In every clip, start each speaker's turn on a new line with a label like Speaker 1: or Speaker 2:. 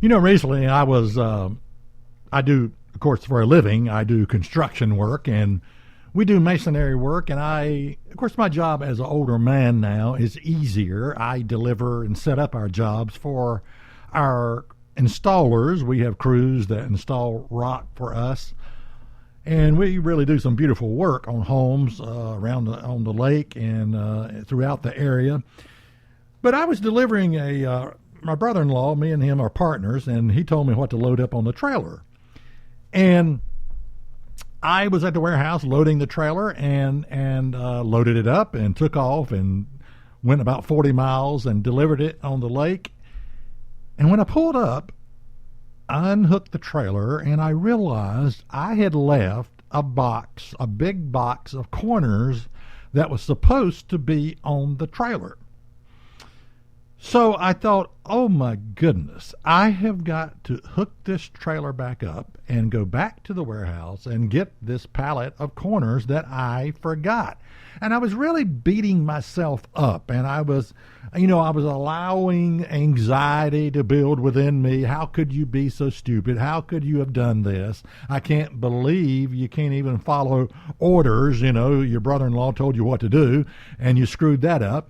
Speaker 1: Recently I do, of course, for a living, I do construction work, and we do masonry work. And of course, my job as an older man now is easier. I deliver and set up our jobs for our installers. We have crews that install rock for us. And we really do some beautiful work on homes on the lake and throughout the area. But I was delivering my brother-in-law, me and him are partners, and he told me what to load up on the trailer. And I was at the warehouse loading the trailer and loaded it up and took off and went about 40 miles and delivered it on the lake. And when I pulled up, I unhooked the trailer and I realized I had left a big box of corners that was supposed to be on the trailer. So I thought, oh my goodness, I have got to hook this trailer back up and go back to the warehouse and get this pallet of corners that I forgot. And I was really beating myself up, and I was allowing anxiety to build within me. How could you be so stupid? How could you have done this? I can't believe you can't even follow orders. Your brother-in-law told you what to do, and you screwed that up.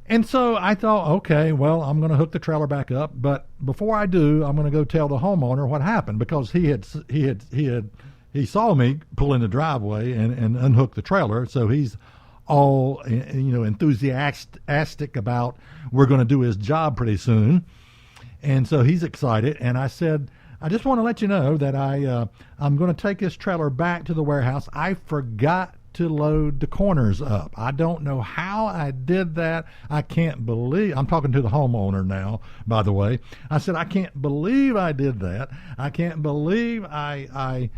Speaker 1: And so I thought, okay, well, I'm going to hook the trailer back up, but before I do, I'm going to go tell the homeowner what happened, because he saw me pull in the driveway and unhook the trailer, so he's all enthusiastic about we're going to do his job pretty soon, and so he's excited. And I said, I just want to let you know that I'm going to take this trailer back to the warehouse. I forgot to load the corners up. I don't know how I did that. I can't believe, I'm talking to the homeowner now, by the way. I said, I can't believe I did that. I can't believe I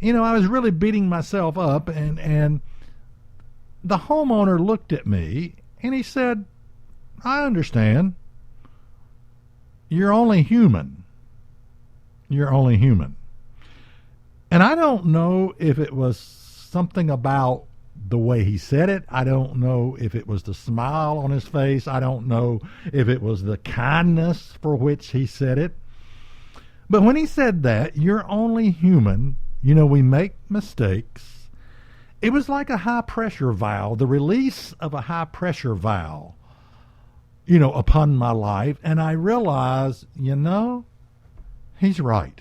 Speaker 1: was really beating myself up. And the homeowner looked at me and he said, I understand. You're only human. You're only human. And I don't know if it was something about the way he said it. I don't know if it was the smile on his face. I don't know if it was the kindness for which he said it. But when he said that, you're only human, we make mistakes. It was like a high pressure valve, the release of a high pressure valve, upon my life. And I realized, he's right.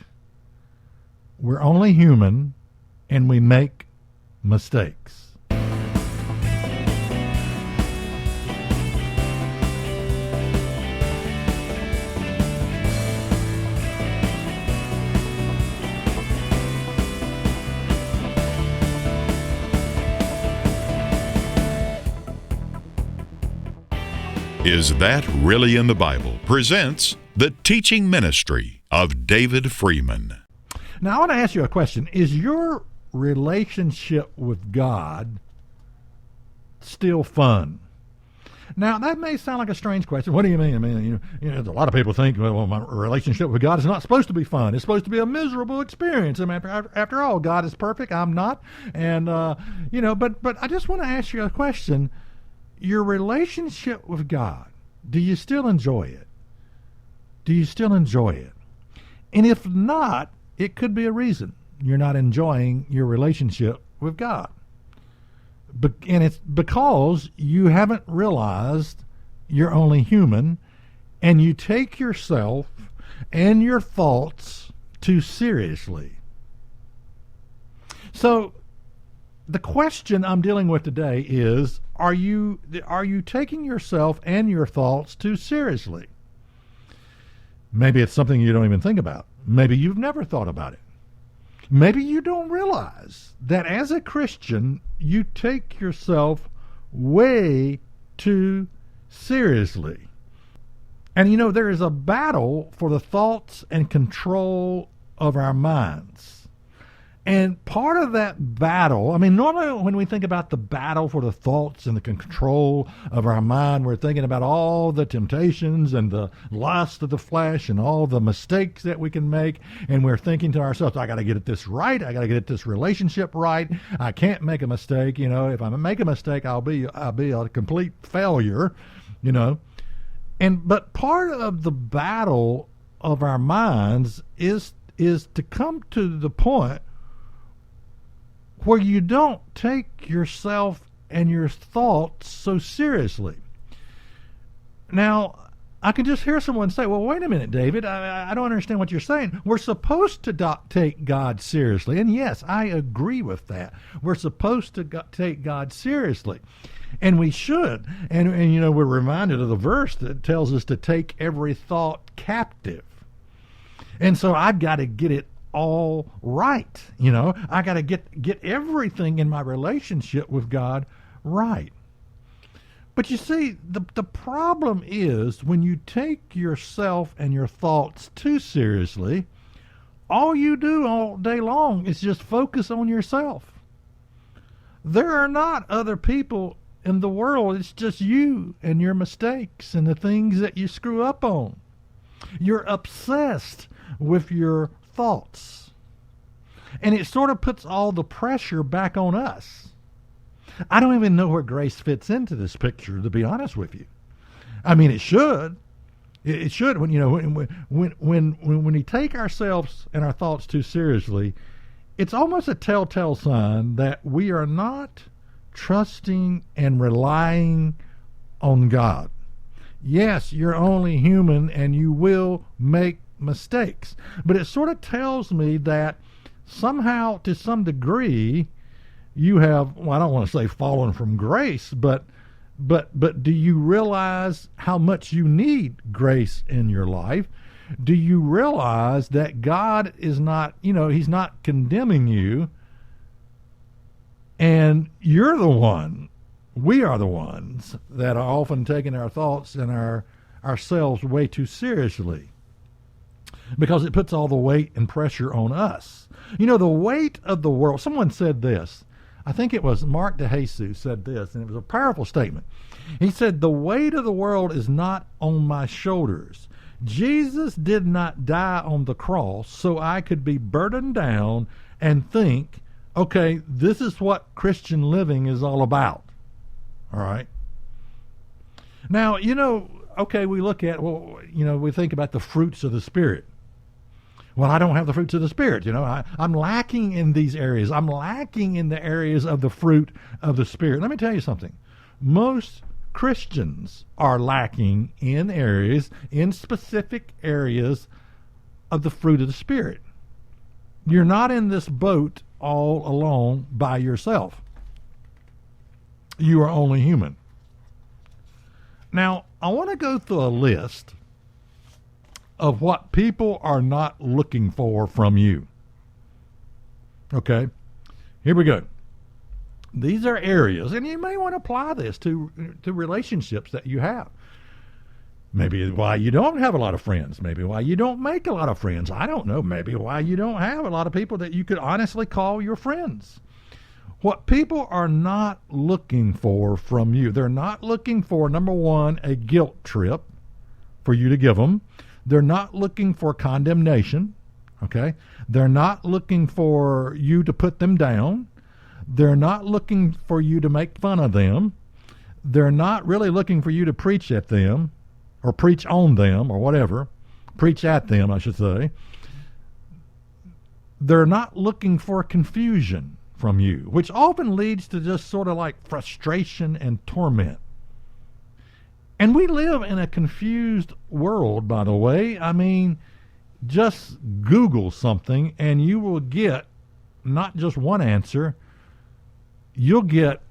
Speaker 1: We're only human and we make mistakes.
Speaker 2: Is That Really in the Bible? Presents the teaching ministry of David Freeman.
Speaker 1: Now I want to ask you a question. Is your relationship with God still fun? Now, that may sound like a strange question. What do you mean? I mean, a lot of people think, well, my relationship with God is not supposed to be fun. It's supposed to be a miserable experience. I mean, after all, God is perfect. I'm not. And, but I just want to ask you a question. Your relationship with God, do you still enjoy it? Do you still enjoy it? And if not, it could be a reason you're not enjoying your relationship with God. And it's because you haven't realized you're only human, and you take yourself and your thoughts too seriously. So the question I'm dealing with today is, are you taking yourself and your thoughts too seriously? Maybe it's something you don't even think about. Maybe you've never thought about it. Maybe you don't realize that as a Christian, you take yourself way too seriously. And there is a battle for the thoughts and control of our minds. And part of that battle, normally when we think about the battle for the thoughts and the control of our mind, we're thinking about all the temptations and the lust of the flesh and all the mistakes that we can make. And we're thinking to ourselves, I got to get this right. I got to get this relationship right. I can't make a mistake. If I make a mistake, I'll be a complete failure, But part of the battle of our minds is to come to the point where you don't take yourself and your thoughts so seriously. Now, I can just hear someone say, well, wait a minute, David, I don't understand what you're saying. We're supposed to take God seriously. And yes, I agree with that. We're supposed to take God seriously. And we should. And you know, we're reminded of the verse that tells us to take every thought captive. And so I've got to get it all right. You know, I got to get everything in my relationship with God right. But you see, the problem is when you take yourself and your thoughts too seriously, all you do all day long is just focus on yourself. There are not other people in the world. It's just you and your mistakes and the things that you screw up on. You're obsessed with your thoughts. And it sort of puts all the pressure back on us. I don't even know where grace fits into this picture, to be honest with you. I mean, it should. It should. When you know, when we take ourselves and our thoughts too seriously, it's almost a telltale sign that we are not trusting and relying on God. Yes, you're only human and you will make mistakes, but it sort of tells me that somehow, to some degree, you have, well, I don't want to say fallen from grace, but do you realize how much you need grace in your life? Do you realize that God is not, you know, he's not condemning you, and you're the one, we are the ones that are often taking our thoughts and ourselves way too seriously, because it puts all the weight and pressure on us. You know, the weight of the world, someone said this, I think it was Mark DeJesus said this, and it was a powerful statement. He said, the weight of the world is not on my shoulders. Jesus did not die on the cross so I could be burdened down and think, okay, this is what Christian living is all about. All right? Now, you know, okay, we look at, well, you know, we think about the fruits of the Spirit. Well, I don't have the fruits of the Spirit. You know, I'm lacking in these areas. I'm lacking in the areas of the fruit of the Spirit. Let me tell you something. Most Christians are lacking in areas, in specific areas of the fruit of the Spirit. You're not in this boat all alone by yourself. You are only human. Now, I want to go through a list of what people are not looking for from you. Okay, here we go. These are areas, and you may want to apply this to relationships that you have. Maybe why you don't have a lot of friends. Maybe why you don't make a lot of friends. I don't know. Maybe why you don't have a lot of people that you could honestly call your friends. What people are not looking for from you, they're not looking for, number one, a guilt trip for you to give them. They're not looking for condemnation, okay? They're not looking for you to put them down. They're not looking for you to make fun of them. They're not really looking for you to preach at them or preach on them or whatever. Preach at them, I should say. They're not looking for confusion from you, which often leads to just sort of like frustration and torment. And we live in a confused world, by the way. I mean, just Google something and you will get not just one answer, you'll get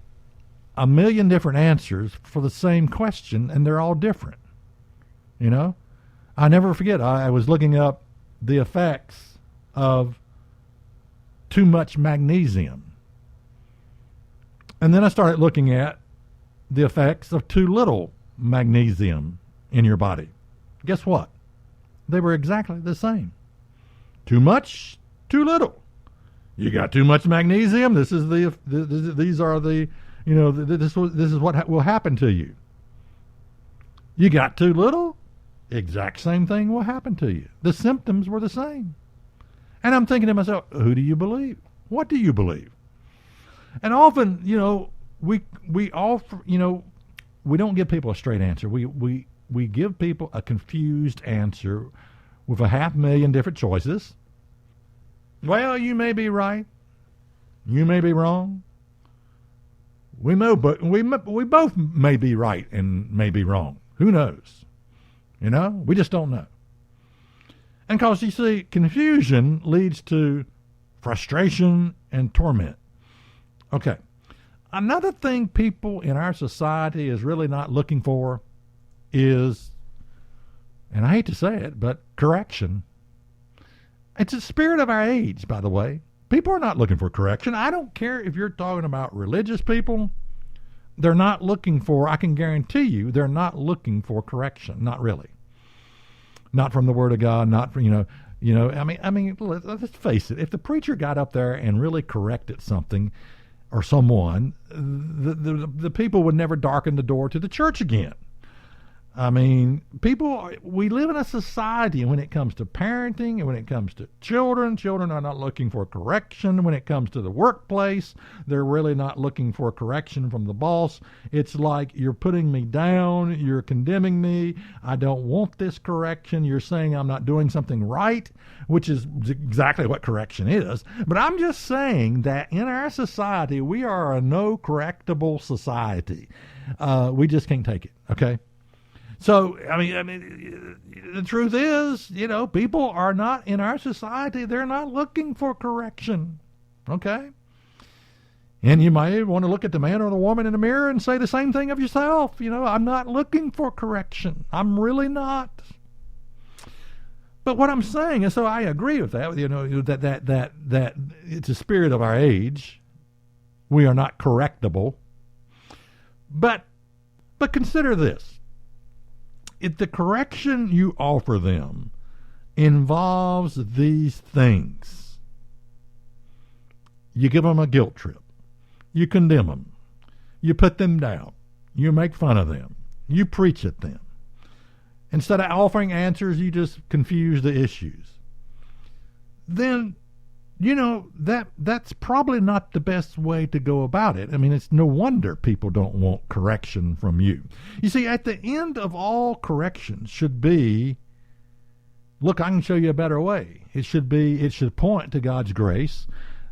Speaker 1: a million different answers for the same question, and they're all different. You know? I never forget, I was looking up the effects of too much magnesium. And then I started looking at the effects of too little magnesium in your body. Guess what? They were exactly the same. Too much, too little. You got too much magnesium. This is these are the, you know, this is what will happen to you. You got too little, exact same thing will happen to you. The symptoms were the same. And I'm thinking to myself, who do you believe? What do you believe? And often, you know, we offer, you know, we don't give people a straight answer. We give people a confused answer with 500,000 different choices. Well, you may be right. You may be wrong. We both may be right and may be wrong. Who knows? We just don't know. And because, you see, confusion leads to frustration and torment. Okay. Another thing people in our society is really not looking for is, and I hate to say it, but correction. It's the spirit of our age, by the way. People are not looking for correction. I don't care if you're talking about religious people. They're not looking for, I can guarantee you, they're not looking for correction. Not really. Not from the Word of God, not from, I mean, let's face it. If the preacher got up there and really corrected something or someone, the people would never darken the door to the church again. I mean, we live in a society, and when it comes to parenting and when it comes to children are not looking for correction. When it comes to the workplace, they're really not looking for correction from the boss. It's like, you're putting me down, you're condemning me, I don't want this correction, you're saying I'm not doing something right, which is exactly what correction is. But I'm just saying that in our society, we are a no correctable society. We just can't take it, okay? So, I mean, the truth is, people are not, in our society, they're not looking for correction, okay? And you may want to look at the man or the woman in the mirror and say the same thing of yourself. I'm not looking for correction. I'm really not. But what I'm saying, and so I agree with that, that it's a spirit of our age. We are not correctable. But consider this. If the correction you offer them involves these things, you give them a guilt trip, you condemn them, you put them down, you make fun of them, you preach at them. Instead of offering answers, you just confuse the issues. Then, that's probably not the best way to go about it. I mean, it's no wonder people don't want correction from you. You see, at the end of all corrections should be, look, I can show you a better way. It should point to God's grace,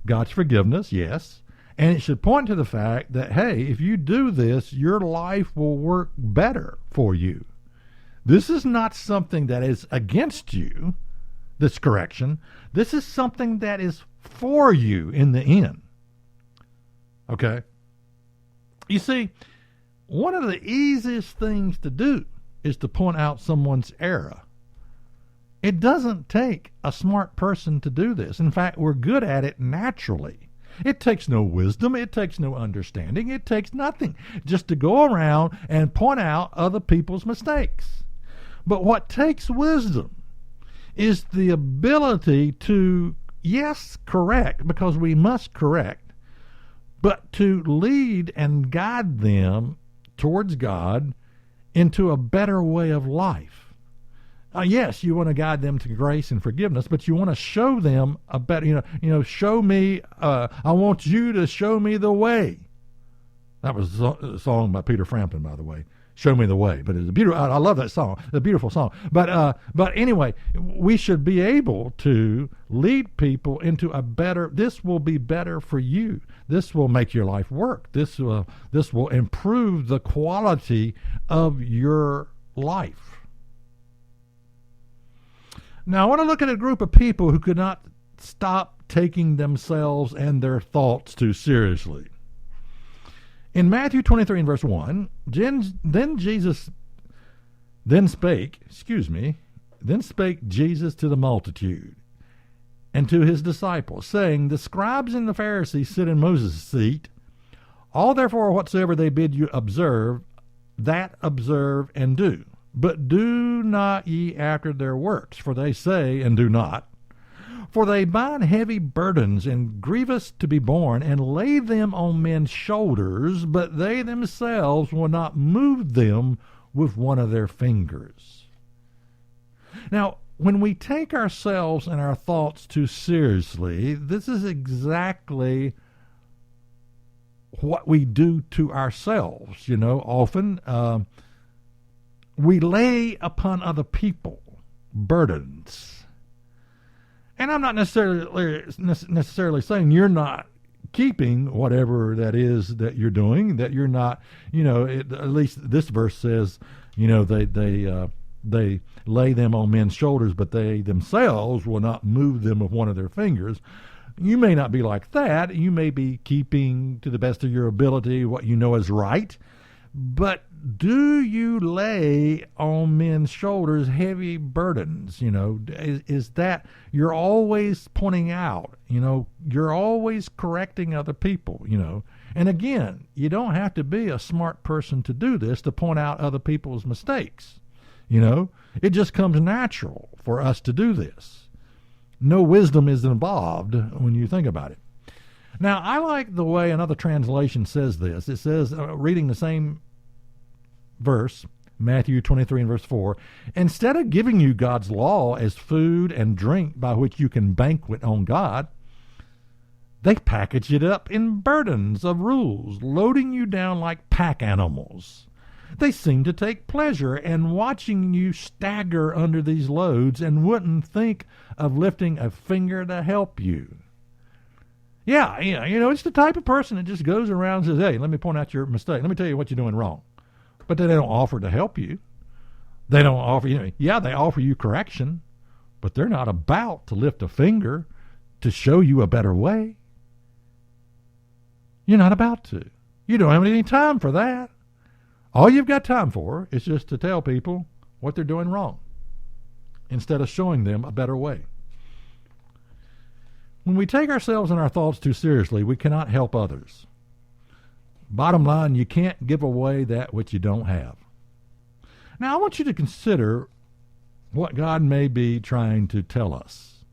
Speaker 1: God's forgiveness, yes, and it should point to the fact that, hey, if you do this, your life will work better for you. This is not something that is against you, this correction. This is something that is for you in the end. Okay? You see, one of the easiest things to do is to point out someone's error. It doesn't take a smart person to do this. In fact, we're good at it naturally. It takes no wisdom. It takes no understanding. It takes nothing just to go around and point out other people's mistakes. But what takes wisdom is the ability to, yes, correct, because we must correct, but to lead and guide them towards God into a better way of life. Yes, you want to guide them to grace and forgiveness, but you want to show them a better, show me, I want you to show me the way. That was a song by Peter Frampton, by the way. Show me the way. But it's a beautiful, I love that song. It's a beautiful song. But anyway, we should be able to lead people into a better, this will be better for you. This will make your life work. This will improve the quality of your life. Now, I want to look at a group of people who could not stop taking themselves and their thoughts too seriously. In Matthew 23 and verse 1, then spake Jesus to the multitude and to his disciples, saying, the scribes and the Pharisees sit in Moses' seat. All therefore whatsoever they bid you observe, that observe and do. But do not ye after their works, for they say and do not. For they bind heavy burdens and grievous to be borne, and lay them on men's shoulders, but they themselves will not move them with one of their fingers. Now, when we take ourselves and our thoughts too seriously, this is exactly what we do to ourselves. Often we lay upon other people burdens. And I'm not necessarily saying you're not keeping whatever that is that you're doing, that you're not, at least this verse says, they lay them on men's shoulders, but they themselves will not move them with one of their fingers. You may not be like that. You may be keeping to the best of your ability what you know is right. But do you lay on men's shoulders heavy burdens? Is that you're always pointing out, you're always correcting other people, And again, you don't have to be a smart person to do this, to point out other people's mistakes. It just comes natural for us to do this. No wisdom is involved when you think about it. Now, I like the way another translation says this. It says, reading the same verse, Matthew 23 and verse 4, instead of giving you God's law as food and drink by which you can banquet on God, they package it up in burdens of rules, loading you down like pack animals. They seem to take pleasure in watching you stagger under these loads and wouldn't think of lifting a finger to help you. Yeah, it's the type of person that just goes around and says, hey, let me point out your mistake. Let me tell you what you're doing wrong. But they don't offer to help you. They don't offer, they offer you correction, but they're not about to lift a finger to show you a better way. You're not about to. You don't have any time for that. All you've got time for is just to tell people what they're doing wrong instead of showing them a better way. When we take ourselves and our thoughts too seriously, we cannot help others. Bottom line, you can't give away that which you don't have. Now, I want you to consider what God may be trying to tell us.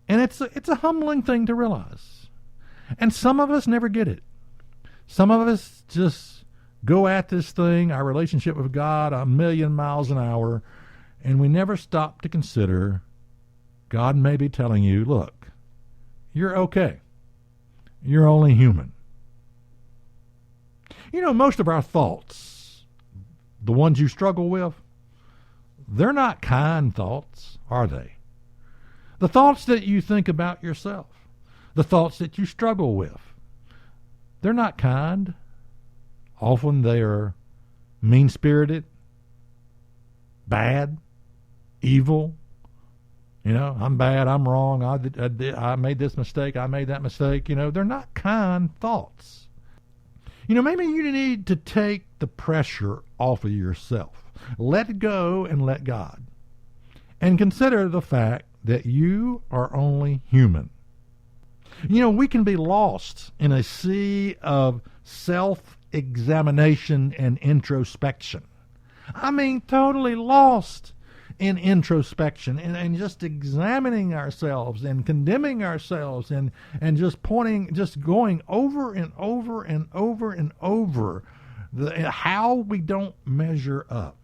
Speaker 1: And it's a humbling thing to realize. And some of us never get it. Some of us just go at this thing, our relationship with God, 1,000,000 miles an hour, and we never stop to consider God may be telling you, look, you're okay. You're only human. Most of our thoughts, the ones you struggle with, they're not kind thoughts, are they? The thoughts that you think about yourself, the thoughts that you struggle with, they're not kind. Often they are mean-spirited, bad, evil. I'm bad, I'm wrong, I made this mistake, I made that mistake. They're not kind thoughts. Maybe you need to take the pressure off of yourself. Let go and let God. And consider the fact that you are only human. We can be lost in a sea of self-examination and introspection. I mean, totally lost in introspection and just examining ourselves and condemning ourselves and just going over and over and over and over how we don't measure up.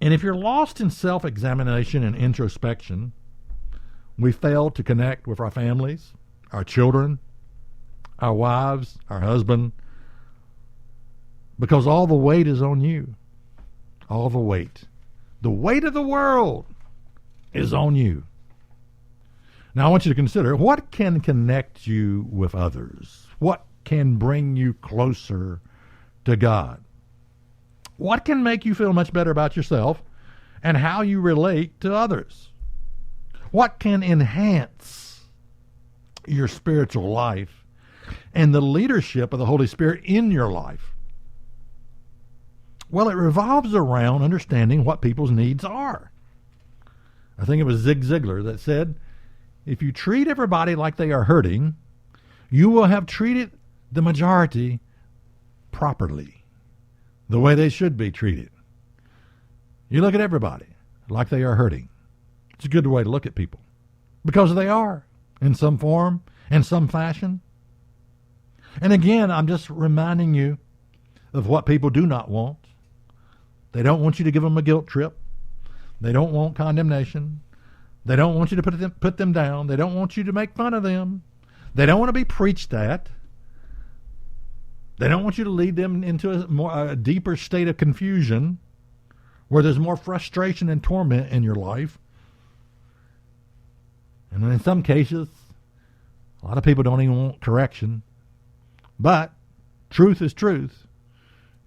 Speaker 1: And if you're lost in self-examination and introspection, we fail to connect with our families, our children, our wives, our husband, because all the weight is on you. All the weight. The weight of the world is on you. Now I want you to consider, what can connect you with others? What can bring you closer to God? What can make you feel much better about yourself and how you relate to others? What can enhance your spiritual life and the leadership of the Holy Spirit in your life? Well, it revolves around understanding what people's needs are. I think it was Zig Ziglar that said, if you treat everybody like they are hurting, you will have treated the majority properly, the way they should be treated. You look at everybody like they are hurting. It's a good way to look at people, because they are, in some form, in some fashion. And again, I'm just reminding you of what people do not want. They don't want you to give them a guilt trip. They don't want condemnation. They don't want you to put them down. They don't want you to make fun of them. They don't want to be preached at. They don't want you to lead them into a deeper state of confusion. where there's more frustration and torment in your life. And in some cases, a lot of people don't even want correction. But truth is truth,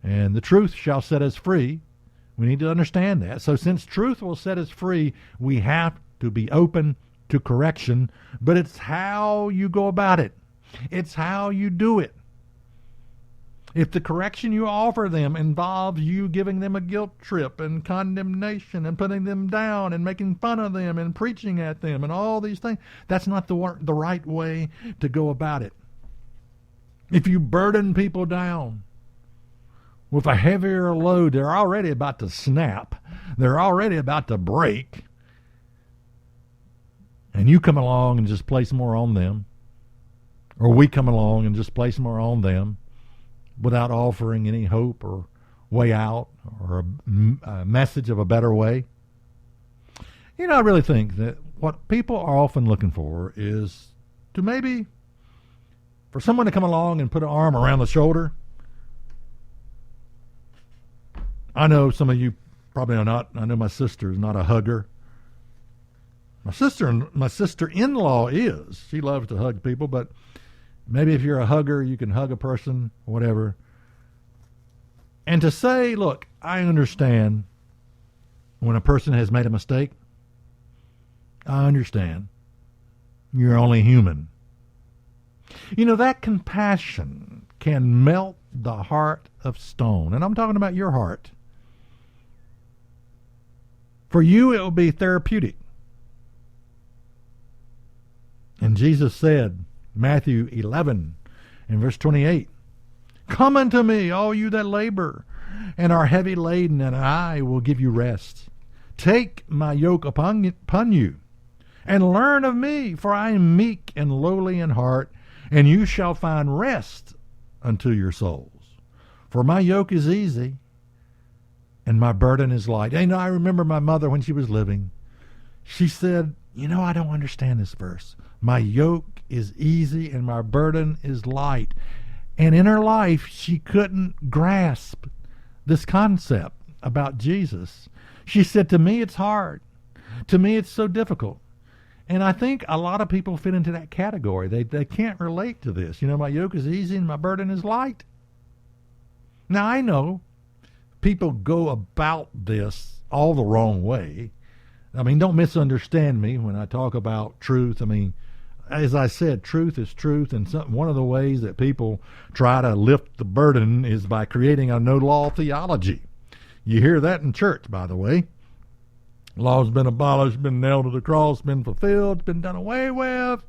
Speaker 1: and the truth shall set us free. We need to understand that. So since truth will set us free, we have to be open to correction, but it's how you go about it. It's how you do it. If the correction you offer them involves you giving them a guilt trip and condemnation and putting them down and making fun of them and preaching at them and all these things, that's not the right way to go about it. If you burden people down with a heavier load, they're already about to snap. They're already about to break. And you come along and just place more on them. Or we come along and just place more on them without offering any hope or way out or a message of a better way. You know, I really think that what people are often looking for is to maybe for someone to come along and put an arm around the shoulder. I know some of you probably are not. I know my sister is not a hugger. My sister-in-law is. She loves to hug people, but maybe if you're a hugger, you can hug a person, whatever. And to say, look, I understand when a person has made a mistake. I understand. You're only human. You know, that compassion can melt the heart of stone. And I'm talking about your heart. For you, it will be therapeutic. And Jesus said, Matthew 11 and verse 28, "Come unto me, all you that labor and are heavy laden, and I will give you rest. Take my yoke upon you, and learn of me, for I am meek and lowly in heart, and you shall find rest unto your souls. For my yoke is easy, and my burden is light." And I remember my mother when she was living. She said, you know, I don't understand this verse. My yoke is easy and my burden is light. And in her life, she couldn't grasp this concept about Jesus. She said, to me, it's hard. To me, it's so difficult. And I think a lot of people fit into that category. They can't relate to this. You know, my yoke is easy and my burden is light. Now, I know people go about this all the wrong way. I mean, don't misunderstand me when I talk about truth. I mean, as I said, truth is truth, and one of the ways that people try to lift the burden is by creating a no-law theology. You hear that in church, by the way. Law's been abolished, been nailed to the cross, been fulfilled, been done away with.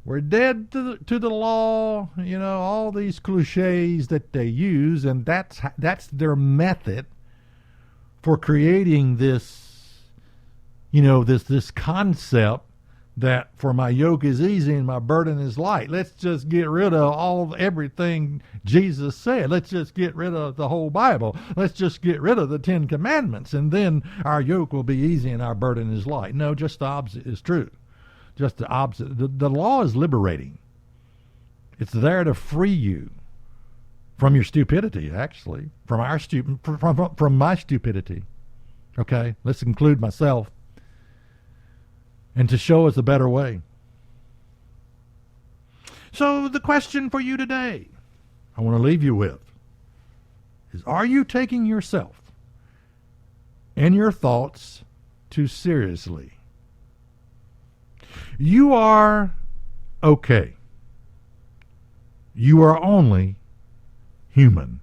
Speaker 1: We're dead to the law. You know, all these cliches that they use, and that's their method for creating this, you know, this concept that for my yoke is easy and my burden is light. Let's just get rid of everything Jesus said. Let's just get rid of the whole Bible. Let's just get rid of the 10 Commandments, and then our yoke will be easy and our burden is light. No, just the opposite is true. Just the opposite. The law is liberating. It's there to free you from your stupidity, actually, from my stupidity. Okay, let's include myself. And to show us a better way. So the question for you today, I want to leave you with, is are you taking yourself and your thoughts too seriously? You are okay. You are only human.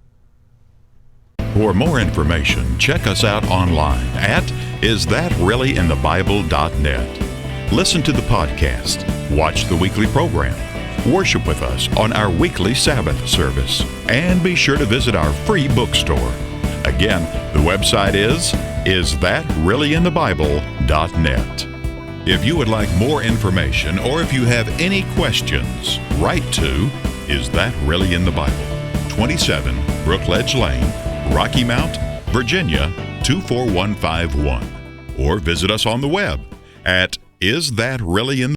Speaker 2: For more information, check us out online at isthatreallyinthebible.net. Listen to the podcast, watch the weekly program, worship with us on our weekly Sabbath service, and be sure to visit our free bookstore. Again, the website is isthatreallyinthebible.net. If you would like more information or if you have any questions, write to Is That Really in the Bible? 27 Brookledge Lane, Rocky Mount, Virginia 24151. Or visit us on the web at Is That Really in